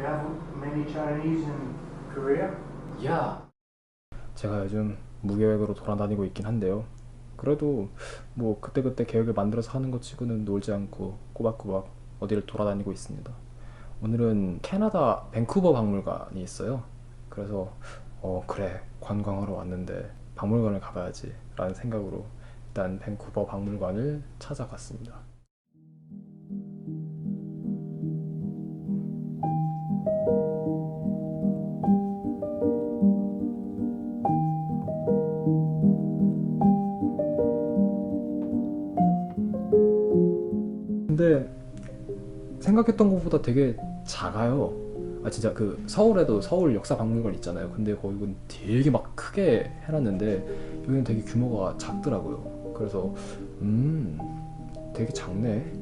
you have many Chinese in Korea? 야, 제가 요즘 무계획으로 돌아다니고 있긴 한데요. 그래도 뭐 그때그때 계획을 만들어서 하는 것 치고는 놀지 않고 꼬박꼬박 어디를 돌아다니고 있습니다. 오늘은 캐나다 밴쿠버 박물관이 있어요. 그래서 그래, 관광하러 왔는데 박물관을 가봐야지 라는 생각으로 일단 밴쿠버 박물관을 찾아갔습니다. 근데 생각했던 것보다 되게 작아요. 아 진짜 그 서울에도 서울 역사박물관 있잖아요. 근데 거기는 되게 막 크게 해놨는데 여기는 되게 규모가 작더라고요. 그래서 되게 작네.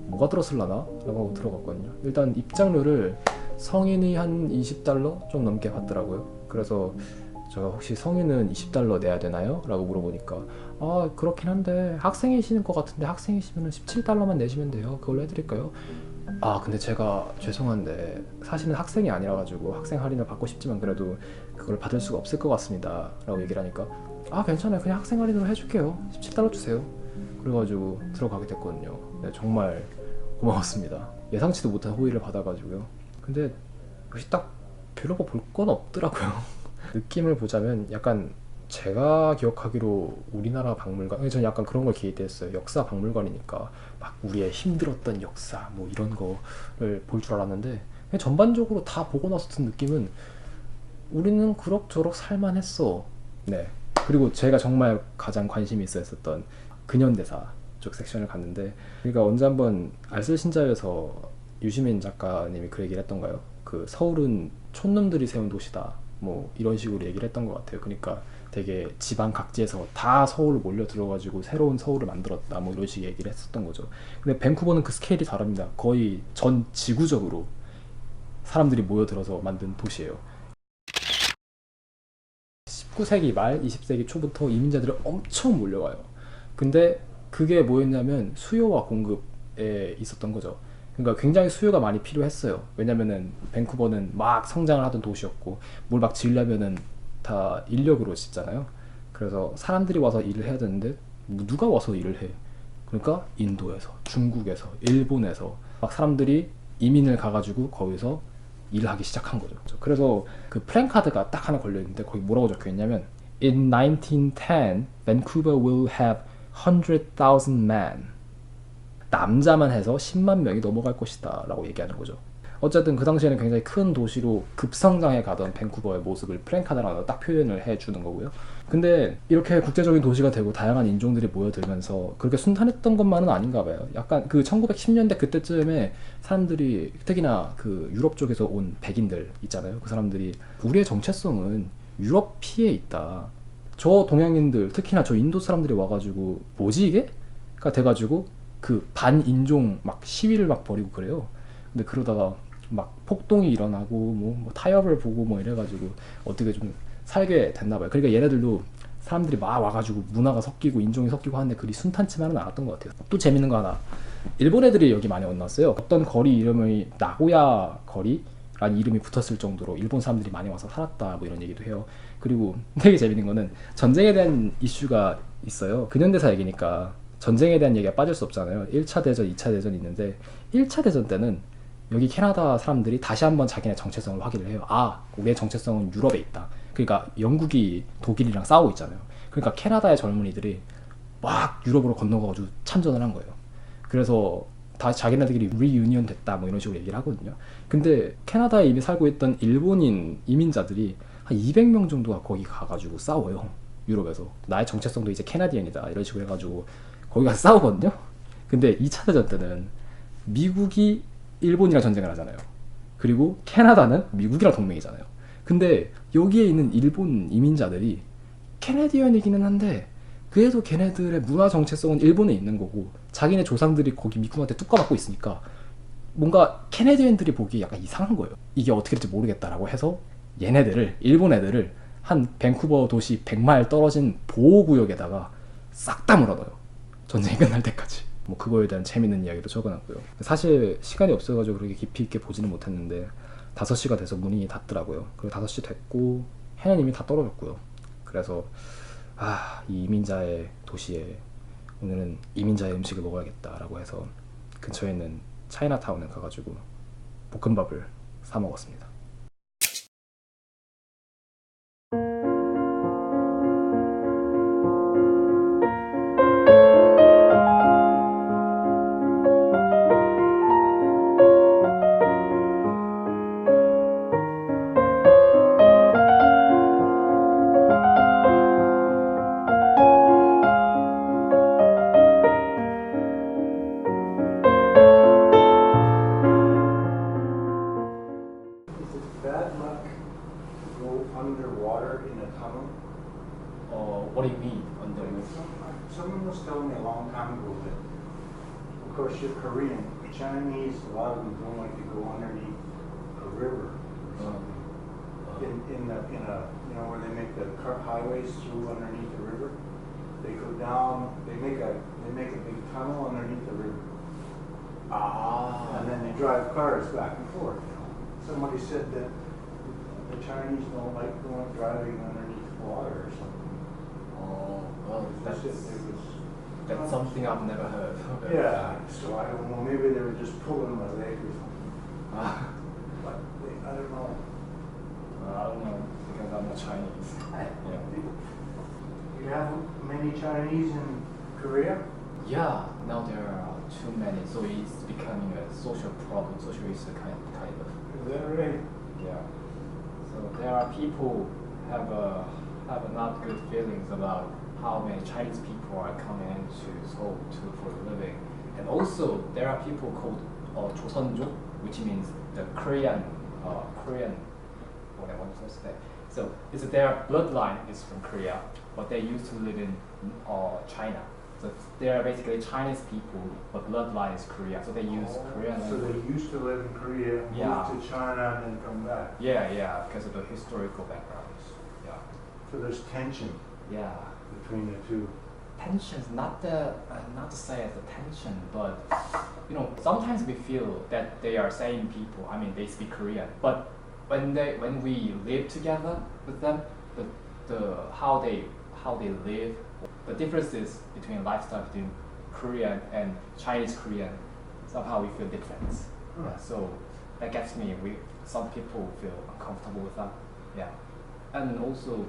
뭐가 들었을라나? 라고 하고 들어갔거든요. 일단 입장료를 성인이 한 20달러 좀 넘게 받더라고요. 그래서 제가 혹시 성인은 20달러 내야 되나요? 라고 물어보니까 아 그렇긴 한데 학생이시는 것 같은데 학생이시면 17달러만 내시면 돼요. 그걸로 해드릴까요? 아 근데 제가 죄송한데 사실은 학생이 아니라 가지고 학생 할인을 받고 싶지만 그래도 그걸 받을 수가 없을 것 같습니다 라고 얘기를 하니까 아 괜찮아요, 그냥 학생 할인으로 해줄게요, 17달러 주세요. 그래가지고 들어가게 됐거든요. 네, 정말 고마웠습니다. 예상치도 못한 호의를 받아가지고요. 근데 역시 딱 별로 볼 건 없더라고요. 느낌을 보자면 약간 제가 기억하기로 우리나라 박물관, 저는 약간 그런 걸 기대했어요. 역사 박물관이니까 막 우리의 힘들었던 역사 뭐 이런 거를 볼 줄 알았는데 그냥 전반적으로 다 보고 나서 든 느낌은 우리는 그럭저럭 살만했어. 네. 그리고 제가 정말 가장 관심이 있어 했었던 근현대사 쪽 섹션을 갔는데, 그러니까 언제 한번 알쓸신자유에서 유시민 작가님이 그 얘기를 했던가요? 그 서울은 촌놈들이 세운 도시다 뭐 이런 식으로 얘기를 했던 것 같아요. 그러니까 되게 지방 각지에서 다 서울로 몰려 들어가지고 새로운 서울을 만들었다 뭐 이런 식의 얘기를 했었던 거죠. 근데 밴쿠버는 그 스케일이 다릅니다. 거의 전 지구적으로 사람들이 모여들어서 만든 도시예요. 19세기 말 20세기 초부터 이민자들이 엄청 몰려와요. 근데 그게 뭐였냐면 수요와 공급에 있었던 거죠. 그러니까 굉장히 수요가 많이 필요했어요. 왜냐면은 밴쿠버는 막 성장을 하던 도시였고 뭘 막 지으려면은 다 인력으로 짓잖아요. 그래서 사람들이 와서 일을 해야 되는데 누가 와서 일을 해? 그러니까 인도에서, 중국에서, 일본에서 막 사람들이 이민을 가가지고 거기서 일을 하기 시작한 거죠. 그래서 그 플랜카드가 딱 하나 걸려 있는데 거기 뭐라고 적혀 있냐면 In 1910, Vancouver will have 100,000 men. 남자만 해서 10만 명이 넘어갈 것이다 라고 얘기하는 거죠. 어쨌든 그 당시에는 굉장히 큰 도시로 급성장해 가던 밴쿠버의 모습을 플랜카드라고 딱 표현을 해주는 거고요. 근데 이렇게 국제적인 도시가 되고 다양한 인종들이 모여들면서 그렇게 순탄했던 것만은 아닌가 봐요. 약간 그 1910년대 그때쯤에 사람들이, 특히나 그 유럽 쪽에서 온 백인들 있잖아요. 그 사람들이 우리의 정체성은 유럽 피에 있다. 저 동양인들, 특히나 저 인도 사람들이 와가지고 뭐지 이게? 가 돼가지고 그 반인종 막 시위를 막 벌이고 그래요. 근데 그러다가 막 폭동이 일어나고 뭐 타협을 보고 뭐 이래가지고 어떻게 좀 살게 됐나 봐요. 그러니까 얘네들도 사람들이 막 와가지고 문화가 섞이고 인종이 섞이고 하는데 그리 순탄치만은 않았던 것 같아요. 또 재밌는 거 하나, 일본 애들이 여기 많이 왔어요. 어떤 거리 이름이 나고야 거리라는 이름이 붙었을 정도로 일본 사람들이 많이 와서 살았다 뭐 이런 얘기도 해요. 그리고 되게 재밌는 거는 전쟁에 대한 이슈가 있어요. 근현대사 얘기니까 전쟁에 대한 얘기가 빠질 수 없잖아요. 1차 대전, 2차 대전이 있는데 1차 대전 때는 여기 캐나다 사람들이 다시 한번 자기네 정체성을 확인을 해요. 아, 우리의 정체성은 유럽에 있다. 그러니까 영국이 독일이랑 싸우고 있잖아요. 그러니까 캐나다의 젊은이들이 막 유럽으로 건너가지고 참전을 한 거예요. 그래서 다 자기네들끼리 리유니언 됐다 뭐 이런 식으로 얘기를 하거든요. 근데 캐나다에 이미 살고 있던 일본인 이민자들이 한 200명 정도가 거기 가가지고 싸워요. 유럽에서 나의 정체성도 이제 캐나디언이다 이런 식으로 해가지고 거기 가서 싸우거든요. 근데 2차 대전 때는 미국이 일본이랑 전쟁을 하잖아요. 그리고 캐나다는 미국이랑 동맹이잖아요. 근데 여기에 있는 일본 이민자들이 캐네디언이기는 한데 그래도 걔네들의 문화 정체성은 일본에 있는 거고 자기네 조상들이 거기 미국한테 뚜까맞고 있으니까 뭔가 캐네디언들이 보기에 약간 이상한 거예요. 이게 어떻게 될지 모르겠다라고 해서 얘네들을, 일본 애들을 한 밴쿠버 도시 100마일 떨어진 보호구역에다가 싹 다 몰아넣어요. 전쟁이 끝날 때까지. 뭐 그거에 대한 재밌는 이야기도 적어놨고요. 사실 시간이 없어가지고 그렇게 깊이 있게 보지는 못했는데 5시가 돼서 문이 닫더라고요. 그리고 5시 됐고 해는 이미 다 떨어졌고요. 그래서 이 이민자의 도시에 오늘은 이민자의 음식을 먹어야겠다라고 해서 근처에 있는 차이나타운에 가가지고 볶음밥을 사 먹었습니다. Is it bad luck to go underwater in a tunnel? What do you mean underwater? Someone was telling me a long time ago that, of course, you're Korean. Chinese, a lot of them don't like to go underneath a river or something. In a where they make the highways through underneath the river, they go down. They make a big tunnel underneath the river, and then they drive cars back and forth. Somebody said that the Chinese don't like driving underneath water or something. Well, They said it was. that's something I've never heard. Yeah, so I don't know, maybe they were just pulling my leg or something, but I don't know. I don't know because I'm not Chinese. You have many Chinese in Korea? Yeah, now there are too many, so it's becoming a social problem, social issue kind of. Is that right? Yeah. So there are people have not good feelings about how many Chinese people are coming into Seoul for a living, and also there are people called 조선족, which means the Korean. What I want to say. So their bloodline is from Korea, but they used to live in China. So they are basically Chinese people, but bloodline is Korea. So they use Korean. So they used to live in Korea, Yeah. moved to China, and then come back. Yeah, because of the historical backgrounds. Yeah. So there's tension Yeah. between the two. Tension's not to say as a tension, but sometimes we feel that they are same people. I mean, they speak Korean, but when we live together with them, the how they live, the differences between lifestyle between Korean and Chinese Korean, somehow we feel different. Yeah, so that gets me. Some people feel uncomfortable with that. Yeah, and also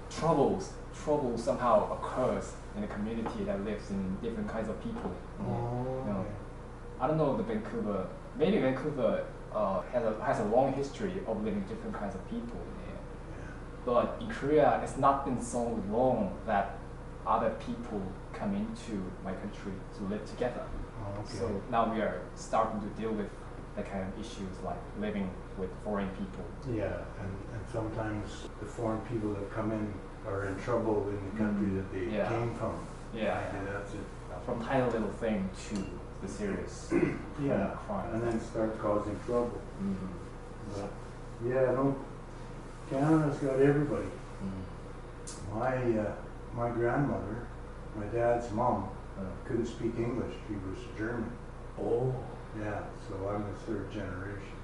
troubles somehow occurs in a community that lives in different kinds of people. Oh. I don't know the Vancouver. Maybe Vancouver has a long history of living different kinds of people in here. But in Korea, it's not been so long that other people come into my country to live together. Oh, okay. So now we are starting to deal with that kind of issues like living with foreign people. Yeah, and sometimes the foreign people that come in are in trouble in the country that they Yeah. came from. Yeah. And that's it. From tiny little thing to the serious Yeah, crime. and then start causing trouble. Mhm. But yeah, no, Canada's got everybody. Mm. My grandmother, my dad's mom, Uh, couldn't speak English. She was German. Oh. Yeah, so I'm the third generation.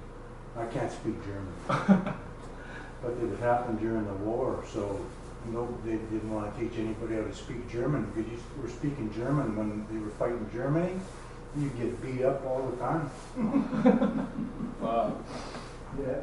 I can't speak German. But it happened during the war, so they didn't want to teach anybody how to speak German because you were speaking German when they were fighting Germany. You get beat up all the time. Wow. Yeah.